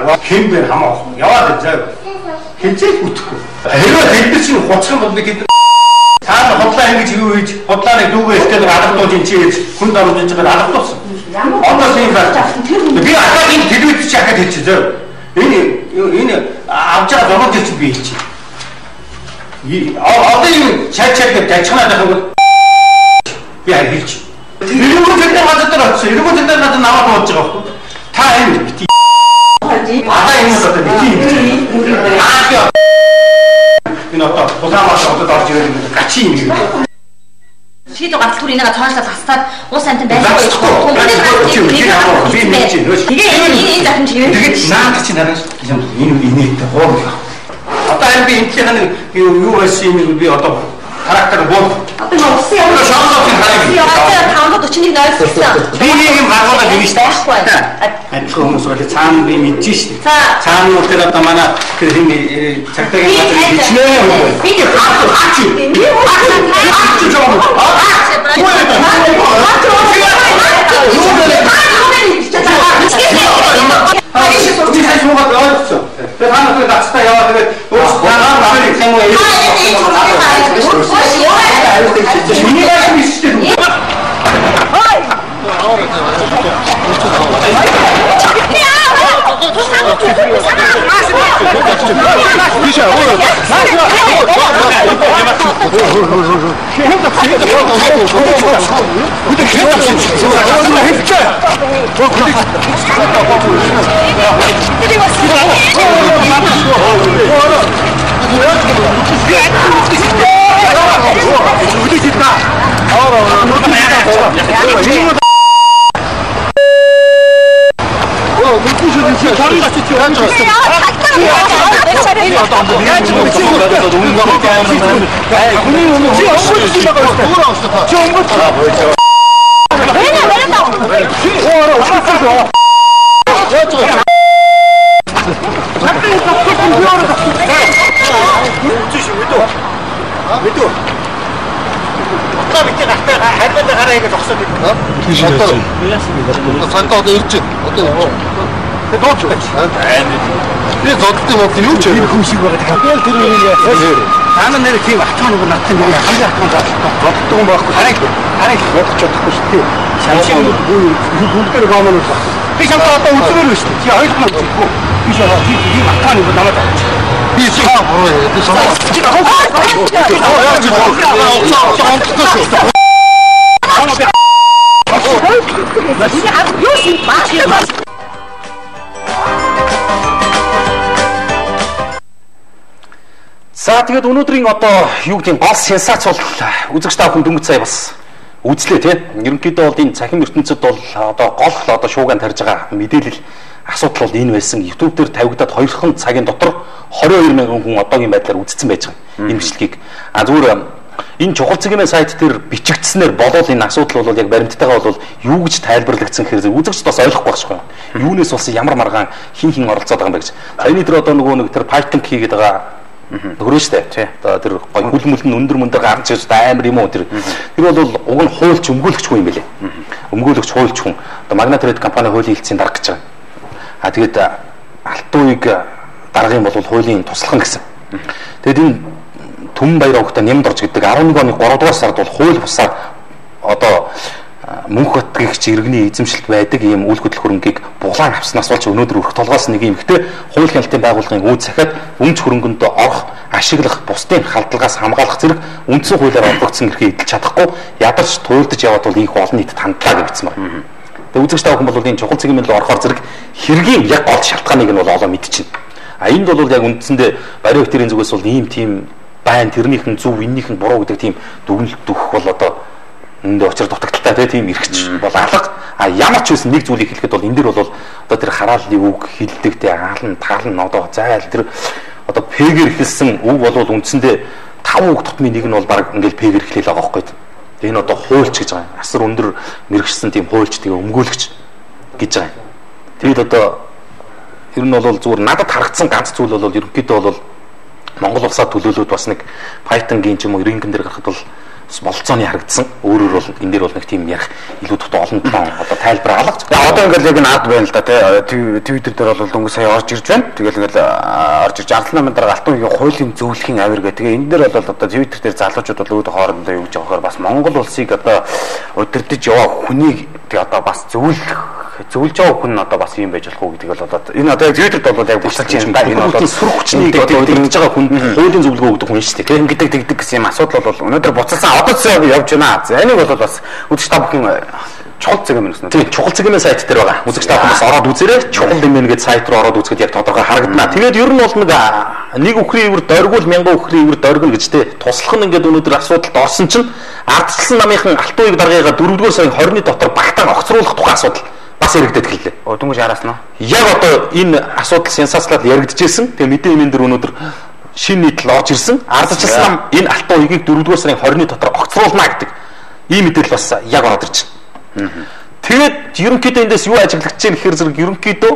Хэмбэр хамаах. Яваад зав. Хинцээ бүтэхгүй. Хэрвээ бид чинь хуцсан бол бид цаана хотлоо ингэж юу хийж хотлооныг дүүгээ ихтэй алгадуулж ин чи хүнд оруулж байгаа алгадуулсан. Одоо тийм байна. Би ахаагийн телевиз чи ахаад хэлчих зав. Энэ авч байгаа зураг чи би хэлчих. Одоо юу чад гэдэг дажханаад байх юм. Би хэлчих. Иргэн зэндээ газар дээр очсон. Иргэн зэндээ надад наваад болж байгаа байхгүй. Та энэ Ада юм одоо бити юм. Энэ одоо улаамаас одоо орж ирэх юм гачи юм. Шийдэл гатлуур энэгээ цаашлаад хастаад уус амтан байхгүй. Тэгээ захин чи юу? Тэгээд наад чи дараа энэ инээтэй хоо. Одоо энэ би энэ юу байсан юм би одоо характер бод. Одоо усын юм. Шоолоогийн хараг. Одоо 541 нойрсон. Би нэг юм гаргуулаад ирнэ шүү дээ. Адилхан хүмүүс бол цаана би мэдчихэж шүү дээ. Цаана нь тэр одоо манай тэр хэм цагтаагийн газар бичнээ. Би хаач. Би хаач жоо. Ана нэр тийм атхан нэг натсан нэг хамгийн атхан боддог юм байхгүй. Харин бодож чадахгүй шүү дээ. Шамшиг бүгдээр гомон уу. Би шамтаа одоо үзмээр шүү дээ. Чи ойлгохгүй юу? Би шаа тийм атхан нэг намайг. Би шаа буруу. Би шаа. За тэгээд өнөөдрийн одоо юу гэдэг гол сенсац бол үзэгч та бүхэн дөнгөж сая бас үзлээ тийм. Ерөнхийдөө бол энэ цахим ертөнцид бол одоо гол одоо шууган тарьж байгаа мэдээлэл асуудал бол энэ байсан. YouTube дээр тавигдаад 2хан цагийн дотор 22 мянган хүн одоогийн байдлаар үзсэн байж байгаа. Энэ бичлэгийг. Зүгээр энэ чухал цэгийн сайт дээр бичигдснээр болол энэ асуудал бол яг баримттайгаа бол юу гэж тайлбарлагдсан гэхээр үзэгч бас ойлгохгүй байхгүй юу? Юунаас болсон ямар маргаан хин оролцоод байгаа юм бэ гэж. За энэ дээр одоо нөгөө нэг тэр Python хийгээд байгаа нөхрөө штэ тий. Одоо тэр гой хүлмүлэн өндөр мөндөр гарч ирж амар юм уу тэр. Тэр бол уг нь хуульч өмгөөлөгч хүн юм байлээ. Өмгөөлөгч хуульч хүн. Одоо Magna Trade компани хуулийн хэлцээний дарга гэж байгаа. Тэгээд алтууыг дарга юм бол хуулийн туслах нь гэсэн. Тэгээд энэ Түмэн баяр огтой нямд орж гэдэг 11 оны 3 дугаар сард бол хууль бусаар одоо мөнх батгийгч иргэний эзэмшилт байдаг ийм үйл хөдлөх хөрөнгийг буглаан авснаас болж өнөөдөр өрх толгоос нэг юм ихтэй хууль хяналтын байгууллагын үйл захиад үнц хөрөнгөнд орох, ашиглах, бусдын халдлагаас хамгаалах зэрэг үндсэн хуулиар олгогдсон эрхээ эдэлж чадахгүй ядарч туйлдж яваад бол их олон нийтэд хандлаа гэсэн байна. Тэгээ үзэгч та бүхэн бол энэ чухал цэгийн мэл орохоор зэрэг хэргийн яг гол шалтгааныг нь бол олоо мэдчихнэ. Энд бол яг үндсэндээ бариу хэтэрийн зүгээс бол ийм тийм байн тэрнийхэн зөв эннийх нь буруу гэдэг тийм дүгнэлт өгөх бол одоо энд очир дутагдaltaй тийм эрхч бол алга. Ямар ч үсэн нэг зүйлийг хэлэхэд бол энэ дэр бол одоо тэр харааллын үг хилдэг те хаалн таалн одоо зайл тэр одоо пэгэр хэлсэн үг бол үндсэндээ 5 үг тутмын нэг нь бол баг ингээл пэгэр хэлээ байгаа байхгүй. Энэ одоо хуульч гэж байгаа. Асар өндөр мэрэгчсэн тийм хуульч тэгээ өмгөөлөгч гэж байгаа. Тэгэд одоо ер нь бол зүгээр надад харагдсан ганц зүйл бол ерөнхийдөө бол Монгол улсаа төлөөлөөд бас нэг Python-гийн ч юм уу рингэн дээр гарахад бол болцооны харагдсан. Өөрөөр бол энэ дээр бол нэг тийм ярих илүү дутуу олон тоон одоо тайлбар алгаж. Одоо ингээд яг наад байна л да тий Twitter дээр бол дөнгөж сая орж ирж байна. Тэгэл орж ирж 68 дараа алтан үеийн хуулийн зөвлөхийн авир гэх. Тэгээ энэ дээр бол одоо Twitter дээр залуучууд бол өөдөө хоорондоо юу гэж явахаар бас Монгол улсыг одоо удирдах яваа хүнийг тэгээ одоо бас зөвлөж байгаа хүн одоо бас юм байж болох уу гэдэг бол одоо энэ одоо яг Twitter-д бол яг буцаж юм да. Энэ бол сүр хүчнийг одоо удирдах байгаа хүн хуулийн зөвлөгөө өгдөг хүн шүү дээ. Тийм гэдэг гэсэн юм асуудал бол өнөөдөр буцалсан одоо зөв явж байна. За энийг бол бас үзэж та бүхэн чухал цаг юм байна. Тийм чухал цаг юм сайт дээр байгаа. Үзэж та бүхэн бас ороод үзээрэй. Чухал юм гээд сайт руу ороод үзэхэд яг тодорхой харагдана. Тэгээд ер нь бол нэг үхрийн ивэр дөргүүл 1000 үхрийн ивэр дөргөн гэж те туслах нь ингээд өнөөдөр асуудалд орсон чинь ардчилсан намынхан алтан уяг даргыгаа 4-р сарын 20-ны дотор багтаан огцруулах тухай асуудал бас яригдээд гэлээ. Дөнгөж араас нь. Яг одоо энэ асуудал сенсацлаад яригдчихсэн. Тэгээ мэдээ юмэн дээр өнөөдөр шинэ нийтлэл орж ирсэн. Ардчилсан нам энэ алтан уягийг 4-р сарын 20-ны дотор огцруулна гэдэг ийм мэдээлэл бас яг ороод ирж байна. Тэгээд ерөнхийдөө эндээс юу ажиглагдаж байна гэхээр зэрэг ерөнхийдөө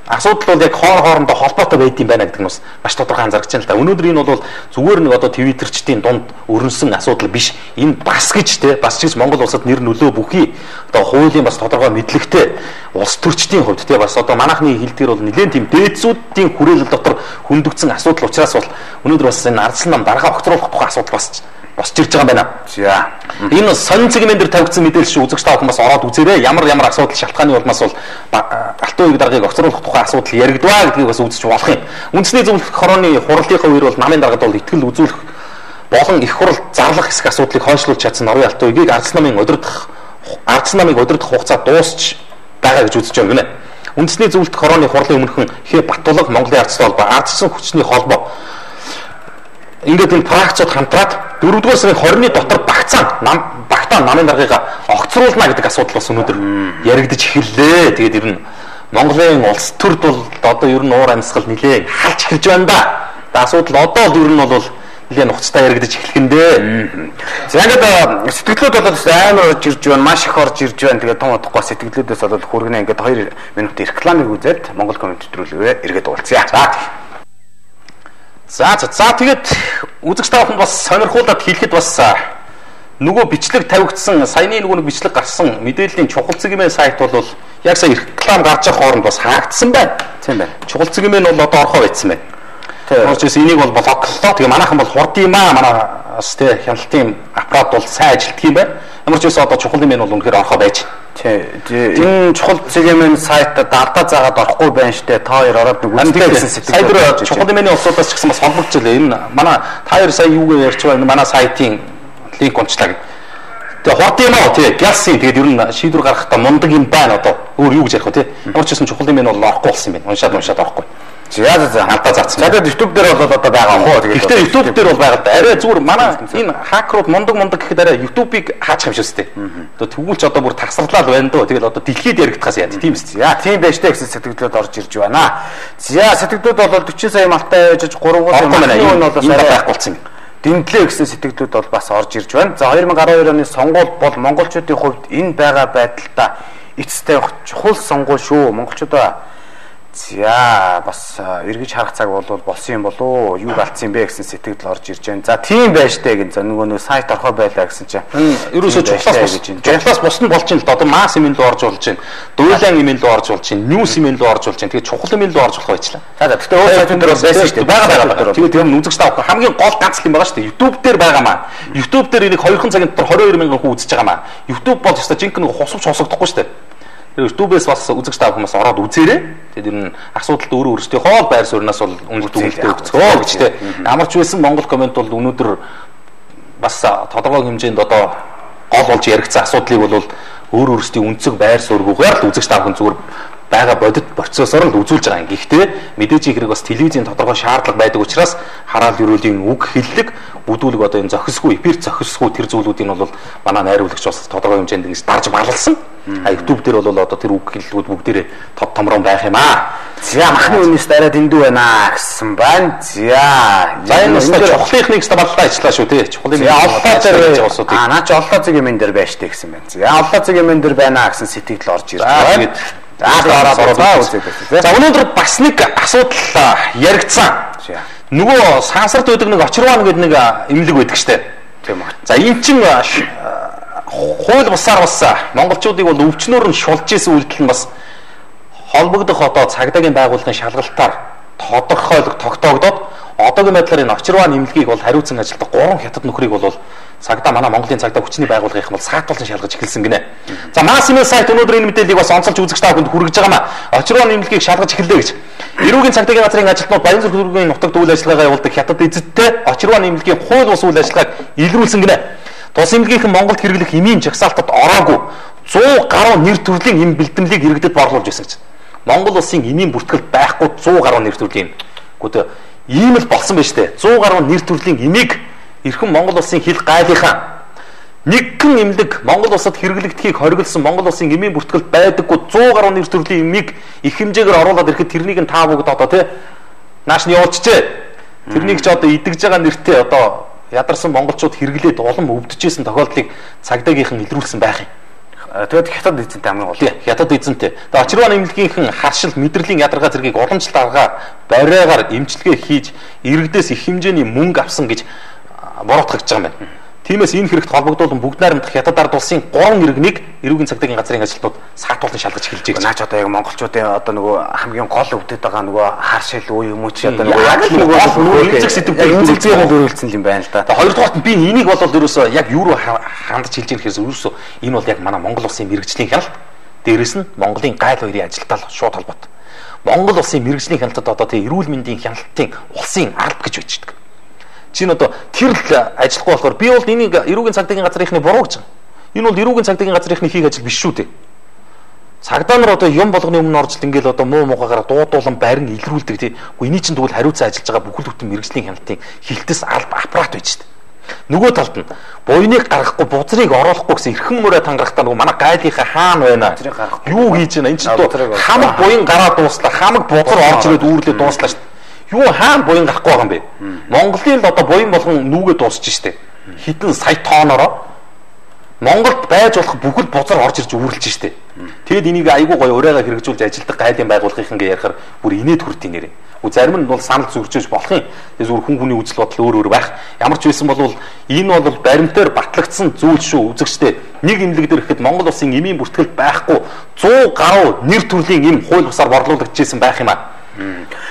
асуудал бол яг хоорондоо холбоотой байд юм байна гэдэг нь бас маш тодорхой анзаарч байна л да. Өнөөдөр энэ бол зүгээр нэг одоо твиттерчдийн дунд өрнөсөн асуудал биш. Энэ бас гэж те бас ч Монгол улсад нэр нөлөө бүхий одоо хуулийн бас тодорхой мэдлэгтэй улс төрчдийн хувьд те бас одоо манайхны хэлдгээр бол нэлээд тийм дээдсүүдийн хүрээлэл дотор хөндөгдсөн асуудал учраас бол өнөөдөр бас энэ ардсан нам дарга огцруулах тухай асуудал бас босч ирж байгаа юм байна. За. Энэ сонин цэгмэн дээр тавигдсан мэдээлэл шиг үзэгч та бүхэн бас ороод үзээрэй. Ямар асуудал шалтгааны улмаас бол алтан уяг даргаыг огцруулах тухай асуудал яригдваа гэдгийг бас үзэж болох юм. Үндэсний зөвлөх хорооны хуралдынхаа үеэр бол намын даргад бол итгэл үзүүлэх болон их хурал зарлах хэсэг асуудлыг хойшлуулж чадсан Норвегийн алтан уягийг ардсан намыг удирдах хугацаа дуусч байгаа гэж үзэж байна гинэ. Үндэсний зөвлөлт хорооны хуралын өмнөхөн Хэ Батулга Монголын ардсан холбоо ардсан хүчний холбоо ингээд энэ практикууд хамтраад 4-р сарын 20-ны дотор багтаан намын даргыгаа огцруулна гэдэг асуудал бас өнөөдөр яригдж эхэллээ. Тэгээд ер нь Монголын улс төрд бол одоо ер нь уур амьсгал нэлээд халж эхэлж байна да. Асуудал одоо л ер нь бол нэлээд нухацтай яригдж эхлэх юм дээ. За ингээд сэтгэлдлүүд бол амар орж ирж байна, маш их орж ирж байна. Тэгээд том удахгүй сэтгэлдлүүдээс бол хүргэнэ ингээд 2 минут рекламыг үзээд Монгол комментаторлогоо эргээд уулзъя. За тэгээд үзэгч та бүхэн бас сонирхуулаад хэлэхэд бас нөгөө бичлэг тавигдсан саяны нэг бичлэг гарсан мэдээллийн чухал цэгмэн сайт бол яг сая реклам гарч байгаа хооронд бас хаагдсан байна. Тийм байна. Чухал цэгмэн бол одоо орхоо байцсан байна. Тэгээс энийг бол блоклоо. Тэгээ манайхан бол хурд юм аа. Манаас тий хяналтын аппарат бол сайн ажилтдаг юм байна. Ямар ч байсан одоо чухал юм бол үнэхээр орхоо байж. Энэ чухал цэгмэн сайтад алдаа заагаад орохгүй байна штэ. Та хоёр ороод нэг үздэг гэсэн сэтгэл. Чухал юмны улсуудаас ч гэсэн бас холбогдчихлээ. Энэ манай та хоёр сая юу гэж ярьж байгаа манай сайтын линк онцлаа. Тэгээ хурд юм аа тий гялсын тэгээд ер нь шийдвэр гаргахдаа мундаг юм байна одоо. Өөр юу гэж ярих вэ тий. Ямар ч байсан чухал юм бол орохгүй болсон юм байна. Уншаад орохгүй. За алдаа заасан. За тэгээд YouTube дээр бол одоо байгаа хөө. Гэхдээ YouTube дээр бол байгаа. Арай зүгээр манай энэ хакерууд мундаг гэхэд арай YouTube-ыг хаачих юм шүү дээ. Одоо тэгвэл ч одоо бүр тасарлал байна дөө. Тэгэл одоо дэлхийд яригдахаас яа тийм үст. За тийм байж таа гэсэн сэтгэлдлүүд орж ирж байна. За сэтгэлдлүүд бол 40 сая малтай яж 3 гол нь бол байхгүй болсон юм. Дэмтлээ гэсэн сэтгэлдлүүд бол бас орж ирж байна. За 2012 оны сонгуул бол монголчуудын хувьд энэ байгаа байдалтай эцэст тавих чухал сонгуул шүү. Монголчуудаа за бас эргэж харах цаг бол болсон юм болоо юу алдсан бэ гэсэн сэтгэл орж ирж байна. За тийм байж таа гэн. За нөгөө сайт орхоо байлаа гэсэн чинь ерөөсөө чухлаас босн болж ин л одоо масс юм л орж болж байна. Дуйлан юм л орж болж байна. Ньюс юм л орж болж байна. Тэгээ чухал юм л орж болох байчлаа. За гэхдээ өөр сайтууд дээр байсан шүү дээ. Байгаа. Тэгээ тэр үзэгч таах хамгийн гол ганц юм байгаа шүү дээ. YouTube дээр байгаамаа. YouTube дээр энийг 2 цагийн дотор 22,000 хүн үзэж байгаамаа. YouTube бол ёстой жинхэнэ хусвч хосогдохгүй шүү дээ. YouTube-ээс бас үзэгч та хүмүүс ороод үзээрэй. Тэгээд ер нь асуудалд өөрөө өөрсдийнхөө байр сууриас бол үнэлт өгөлтөө өгцгөө гэж тэ. Ямар ч байсан Монгол коммент бол өнөөдөр бас тодорхой хэмжээнд одоо гол болж яригдсан асуудлыг бол өөр өөрсдийн үнцэг байр суурьгүйгээр л үзэгч та бүхэн зүгээр байгаа бодит процессор нь үзүүлж байгаа юм. Гэхдээ мэдээж хэрэг бас телевизийн тодорхой шаардлага байдаг учраас хараал ерөөлийн үг хэллэг бүдүүлэг одоо энэ зохисгүй, эфир зохисгүй тэр зүйлүүдийг бол манай найруулагч бас тодорхой хэмжээнд ингэж дарж балалсан. YouTube дээр бол одоо тэр үг хэллэгүүд бүгдээрээ тод томрон байх юм аа. За махны үнээс дараа дэндүү байна гэсэн байна. За энэ чухлынхныг ч баллаа ажиллаа шүү тий. Чухлын оллоо дээр улсуудыг наа чи оллоо зэг юм дээр байж тээ гэсэн байна. За оллоо зэг юм дээр байна гэсэн сэтгэл орж ирж байна. За өнөөдөр бас нэг асуудал яригдсан. Нөгөө сансарт байдаг нэг очирван гэдэг нэг имлэг байдаг штэ. Тийм үү. За энэ чинь хууль бусаар бас монголчуудыг бол өвчнөөр нь шулж исэн үйлдэл нь бас холбогдох одоо цагдаагийн байгууллагын шалгалтаар тодорхойлог тогтоогдоод одоогийн байдлаар энэ очирваа нэмлэгийг бол хариуцсан ажилтдаг 3 хятад нөхрийг бол цагдаа манай Монголын цагдаа хүчний байгууллагын бол саатуулсан шалгаж эхэлсэн гинэ. За Mass-ийн сайт өнөөдөр энэ мэдээллийг бас онцолж үзэгч та бүхэнд хүргэж байгаамаа. Очирваа нэмлэгийг шалгаж эхэллээ гэж. Эрүүгийн цагдаагийн газрын ажилтнууд Баянзүр хөргийн нутагт үйл ажиллагаагаа явуулдаг хятад эзэдтэй очирваа нэмлэгийн хууль бус үйл ажиллагааг илрүүлсэн гинэ. Тус эмнэлгийнхэн Монголд хэрэглэх эмийн жагсаалтад ороогүй 100 гаруй нэр төрлийн эм бэлтгэлийг иргэдэд борлуулж байсан гэж. Монгол улсын эмийн бүртгэл байхгүй 100 гаруй нэр төрлийн гүтэ ийм л болсон байж тээ. 100 гаруй нэр төрлийн эмийг эрхэм Монгол улсын хил гайлынхаа нэгэн эмнэлэг Монгол улсад хэрэглэгдэхийг хориглосон Монгол улсын эмийн бүртгэл байдаггүй 100 гаруй нэр төрлийн эмийг их хэмжээгээр оруулаад ирэхэд тэрнийг нь таа бүгд одоо тий нааш нь явуулчихжээ. Тэрнийг ч одоо идэгж байгаа нэртэй одоо ядарсан монголчууд хэрэглээд улам өвдөжсэн тохиолдлыг цагдаагийнхан илрүүлсэн байх юм. Тэгээд хятад эзэнтэй хамгийн гол. Хятад эзэнтэй. Тэгээд очирваа нэмлэгийнхэн харшил мэдрэлийн ядаргаа зэргийг уламжлалт арга бариагаар эмчилгээ хийж иргэдээс их хэмжээний мөнгө авсан гэж буруутгаж байгаа юм байна. Тиймээс энэ хэрэгт холбогдуулан бүгд найрамдах хятад ард улсын 3 иргэнийг эрүүгийн цагдаагийн газрын ажилтнууд саатуулан шалгаж эхэлж байгаа. Наач одоо яг монголчуудын одоо нөгөө хамгийн гол өвдөд байгаа нөгөө харшил уу юм уу чи одоо нөгөө яг л нөгөө эмзэг сэдвээр эмзэгцээр дөрвөлцсөн юм байна л да. Тэгээд хоёрдугаарт би энийг бол ерөөсөө яг юу руу хандж хэлж байгаа гэхээс ерөөсөө энэ бол яг манай Монгол улсын мэрэгжлийн хяналт. Дээрээс нь Монголын гайл хоёрын ажилтал шууд холбоотой. Монгол улсын мэрэгжлийн хяналтад одоо тийм эрүүл мэндийн хяналтын улсын ард гэж байж байгаа. Чинь одоо тэр л ажиллахгүй болохоор би бол энийг эрүүгийн цагдаагийн газрынхны буруу гэж байна. Энэ бол эрүүгийн цагдаагийн газрынхны хийх ажил биш шүү дээ. Цагдаа нар одоо юм болгоны өмнө орж л ингээл одоо муу муугаараа дуудуулан байрн илрүүлдэг тий. Уу эний чинь тэгвэл хариуцсан ажиллаж байгаа бүхэл бүтэн мэрэгжлийн хяналтын хилтэс аппарат байж дээ. Нөгөө талд нь буйныг гаргахгүй бузрыг оруулахгүй гэсэн эрхэм мөрөө тангарахтаа нөгөө манай гайлынхаа хаана байна? Юу хийж байна? Энэ чинь хамаг буйн гараад дууслаа, хамаг бузар орж ирээд үүрлээ дууслаа шүү дээ. Юу хаана буйн гарахгүй байгаа юм бэ? Монголын л одоо буйн болгон нүгэ дуусч штэ. Хитэн сая тонороо Монголд байж болох бүхэл бузар орж ирж үүрлж штэ. Тэгэд энийг айгүй гоё урайгаа хэрэгжүүлж ажилдаг гайлын байгууллагын ингээ ярихаар бүр инээд хүртээ нэрээ. Зарим нь бол санал зөрчиж болох юм. Зүгээр хүн хүний үзэл бодол өөр байх. Ямар ч байсан бол энэ бол баримтаар батлагдсан зүйл шүү үзэгчтэй. Нэг имлэг дээр ихэд Монгол улсын эмийн бүртгэл байхгүй 100 гаруй нэр төрлийн эм хууль бусаар борлуулагдчихсэн байх юм аа.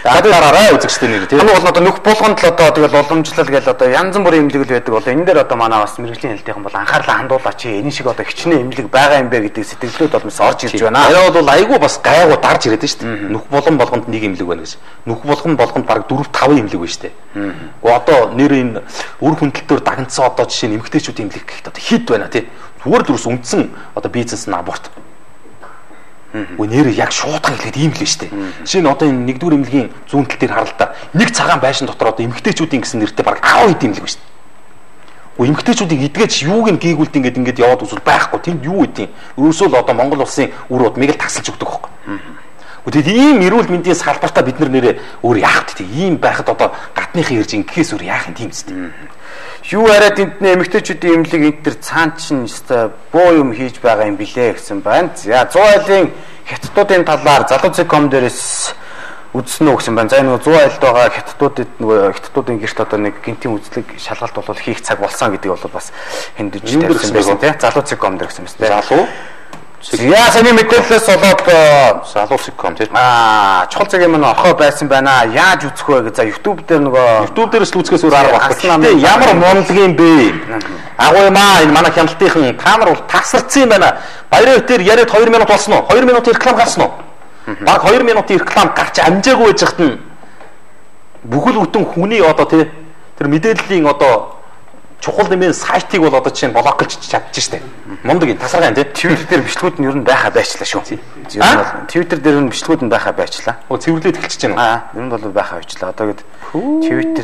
Гадаараа үзэгчтэй нэр тийм. Энэ бол одоо нөх болгонд л одоо тэгэл уламжлал гээл одоо янз бүрийн имлэг л байдаг. Одоо энэ дээр одоо манай бас мэрэгжлийн хэлтийнхэн бол анхаарлаа хандуулаач. Энэ шиг одоо хичнээн имлэг байгаа юм бэ гэдэг сэтгэлдлүүд бол орж ирж байна. Энэ бол айгүй бас гайгүй дарж ирээд шүү дээ. Нүх болгон болгонд нэг имлэг байна гэж. Нүх болгон болгонд баг 4-5 имлэг байна шүү дээ. Гэхдээ одоо нэр энэ үр хүндэлтөөр дагнцсан одоо жишээ нь эмэгтэйчүүдийн имлэг гэхэд одоо хэд байна тий. Зүгээр дөрөс үндсэн одоо бизнес нь аборт. Үнээр яг шуудхан хэлгээд ийм л нь шүү дээ. Жишээ нь одоо энэ нэгдүгээр эмнэлгийн зүүн тал дээр харалтаа нэг цагаан байшин дотор одоо эмэгтэйчүүдийн гэсэн нэртэй баг 10 хэд эмнэлэг байна шүү дээ. Эмэгтэйчүүдийг эдгэж юуг нь гээгүүлт ингээд яваад үзвэл байхгүй. Тэнд юу үдийн? Ерөөсөө л одоо Монгол улсын үр удмыг л тасалж өгдөг байхгүй. Тэгээд ийм эрүүл мэндийн салбартаа бид нэрээ өөр яах вэ? Ийм байхад одоо гадныхын ирж ингэхээс өөр яах юм тийм үстэй. Юу арай тентний эмэгтэйчүүдийн имлэг энэ төр цаан чин өстой буу юм хийж байгаа юм билээ гэсэн байна. За 100 айлын хятадуудын талаар залууцэг.com дээрээс үзсэн үү гэсэн байна. За энэ 100 айлд байгаа хятадуудын гэрт одоо нэг гинтийн үзлэг шалгалт бол хийх цаг болсон гэдгийг бол бас хэндэж тавьсан байсан тийм. Залууцэг.com дээр гэсэн юм тийм. Залуу яа саний мэдээлэлээс болоод залууцэг.com тийм. Чухал цаг юм орхоо байсан байна. Яаж үзэх вэ гэж. За YouTube дээр нөгөө YouTube дээрээс л үзэхээс өөр арга байхгүй. Ямар монлог юм бэ? Агуу юм аа энэ манай хяналтынхан та нар бол тасарсан юм байна. Баярын өтөр яриад 2 минут болсон уу? 2 минут реклам гарсан уу? Баг 2 минутын реклам гарч амжаагүй байж хат нь бүхэл бүтэн хүний одоо тий тэр мэдээллийн одоо чухал нэмийн сайтыг бол одоо чинь блоколж чадчих штэ. Мундаг энэ тасаргаа энэ Twitter дээр бичлэгүүд нь ер нь байхаа байчлаа шүү. Twitter дээр нь бичлэгүүд нь байхаа байчлаа. Цэвэрлээд эхэлчихэж байна. Ер нь бол байхаа байчлаа. Одоо гээд Twitter